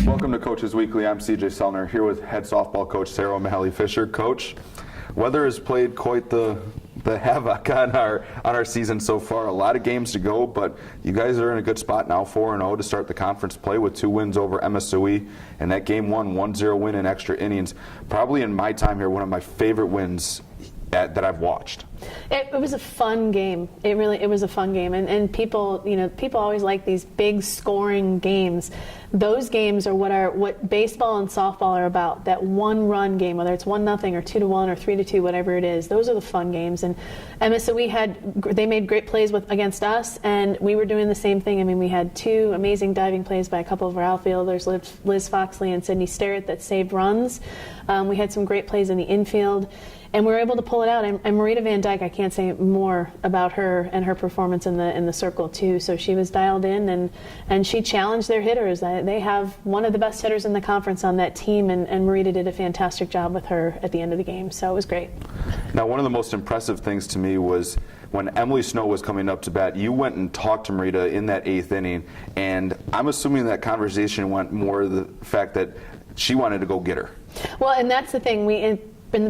Welcome to Coaches Weekly. I'm CJ Sellner here with head softball coach Sarah O'Malley Fisher. Coach, weather has played quite the havoc on our season so far. A lot of games to go, but you guys are in a good spot now, 4-0 to start the conference play with 2 wins over MSOE, and that game 1-0 win in extra innings. Probably in my time here, one of my favorite wins that I've watched. It was a fun game. It was a fun game, and people always like these big scoring games. Those games are what baseball and softball are about. That one-run game, whether it's 1-0 or 2-1 or 3-2, whatever it is. Those are the fun games. And MSOE they made great plays against us, and we were doing the same thing. I mean, we had 2 amazing diving plays by a couple of our outfielders, Liz Foxley and Sydney Sterrett, that saved runs. We had some great plays in the infield, and we were able to pull it out. And Marita Van Dyke, I can't say more about her and her performance in the circle too. So she was dialed in, and she challenged their hitters. They have one of the best hitters in the conference on that team, and Marita did a fantastic job with her at the end of the game. So it was great. Now, one of the most impressive things to me was when Emily Snow was coming up to bat, you went and talked to Marita in that 8th inning, and I'm assuming that conversation went more the fact that she wanted to go get her. Well, and that's the thing.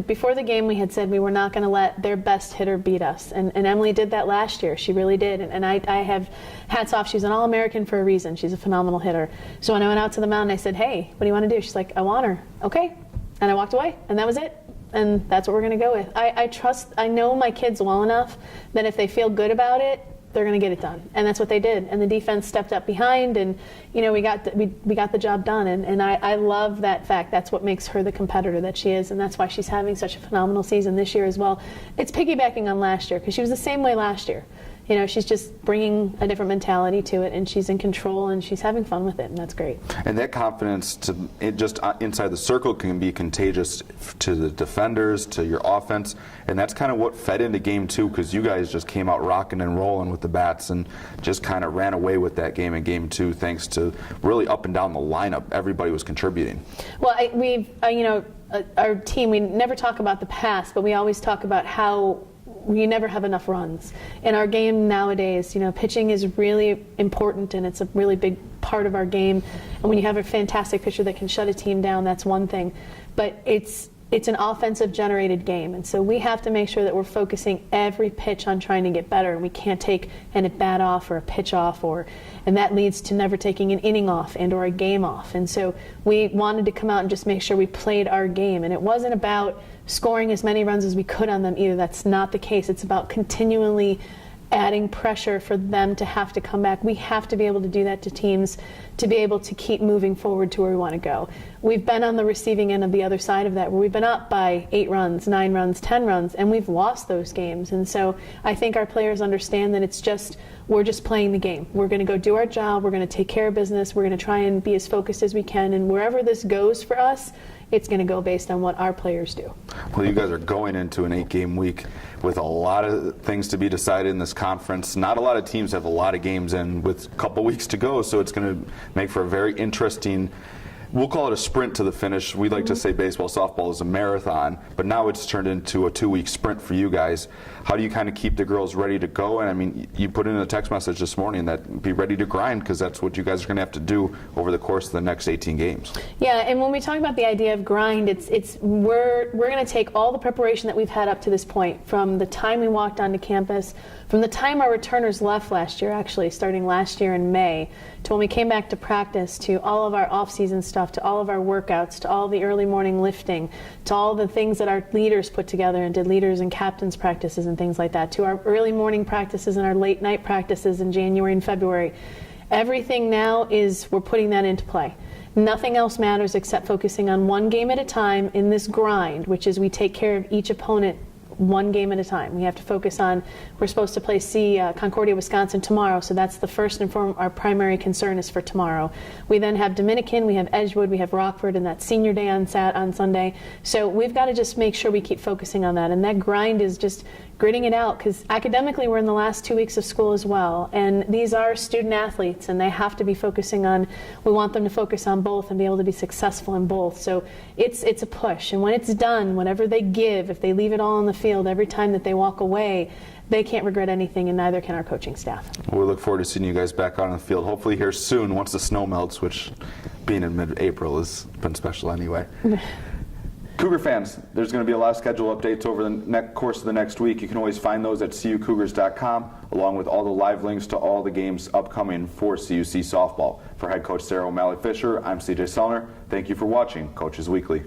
Before the game, we had said we were not going to let their best hitter beat us. And Emily did that last year. She really did. And I have hats off. She's an All-American for a reason. She's a phenomenal hitter. So when I went out to the mound, I said, hey, what do you want to do? She's like, I want her. Okay. And I walked away. And that was it. And that's what we're going to go with. I know my kids well enough that if they feel good about it, they're going to get it done. And that's what they did. And the defense stepped up behind, and we got the job done. And I love that fact. That's what makes her the competitor that she is, and that's why she's having such a phenomenal season this year as well. It's piggybacking on last year, because she was the same way last year. She's just bringing a different mentality to it, and she's in control, and she's having fun with it, and that's great. And that confidence just inside the circle can be contagious to the defenders, to your offense, and that's kind of what fed into game 2, because you guys just came out rocking and rolling with the bats and just kind of ran away with that game in game 2, thanks to really up and down the lineup. Everybody was contributing. Well, our team, we never talk about the past, but we always talk about how we never have enough runs. In our game nowadays, pitching is really important, and it's a really big part of our game. And when you have a fantastic pitcher that can shut a team down, that's one thing. But it's an offensive generated game, and so we have to make sure that we're focusing every pitch on trying to get better. And we can't take a bat off or a pitch off, and that leads to never taking an inning off or a game off. And so we wanted to come out and just make sure we played our game. And it wasn't about scoring as many runs as we could on them either. That's not the case. It's about continually adding pressure for them to have to come back. We have to be able to do that to teams to be able to keep moving forward to where we want to go. We've been on the receiving end of the other side of that, where we've been up by 8 runs, 9 runs, 10 runs, and we've lost those games. And so I think our players understand that we're just playing the game. We're going to go do our job. We're going to take care of business. We're going to try and be as focused as we can. And wherever this goes for us, it's going to go based on what our players do. Well, you guys are going into an 8-game week with a lot of things to be decided in this conference. Not a lot of teams have a lot of games in with a couple weeks to go, so it's going to make for a very interesting, we'll call it a sprint to the finish. We like to say baseball, softball is a marathon, but now it's turned into a 2-week sprint for you guys. How do you kind of keep the girls ready to go? And I mean, you put in a text message this morning that be ready to grind, because that's what you guys are going to have to do over the course of the next 18 games. Yeah, and when we talk about the idea of grind, we're going to take all the preparation that we've had up to this point, from the time we walked onto campus, from the time our returners left last year, actually starting last year in May, to when we came back to practice, to all of our off-season stuff, to all of our workouts, to all the early morning lifting, to all the things that our leaders put together and did leaders and captains practices and things like that, to our early morning practices and our late night practices in January and February. Everything now we're putting that into play. Nothing else matters except focusing on one game at a time in this grind, which is we take care of each opponent one game at a time. We have to focus on, we're supposed to play Concordia, Wisconsin tomorrow, so that's the first and foremost, our primary concern is for tomorrow. We then have Dominican, we have Edgewood, we have Rockford, and that's senior day on Sunday. So we've got to just make sure we keep focusing on that, and that grind is just gritting it out, because academically we're in the last 2 weeks of school as well, and these are student athletes, and they have to be focusing on, we want them to focus on both and be able to be successful in both. So it's a push, and when it's done, whatever they give, if they leave it all on the field every time that they walk away, they can't regret anything, and neither can our coaching staff. We look forward to seeing you guys back out on the field, hopefully here soon once the snow melts, which being in mid-April has been special anyway. Cougar fans, there's going to be a lot of schedule updates over the course of the next week. You can always find those at cucougars.com, along with all the live links to all the games upcoming for CUC Softball. For head coach Sarah O'Malley-Fisher, I'm CJ Sellner. Thank you for watching Coaches Weekly.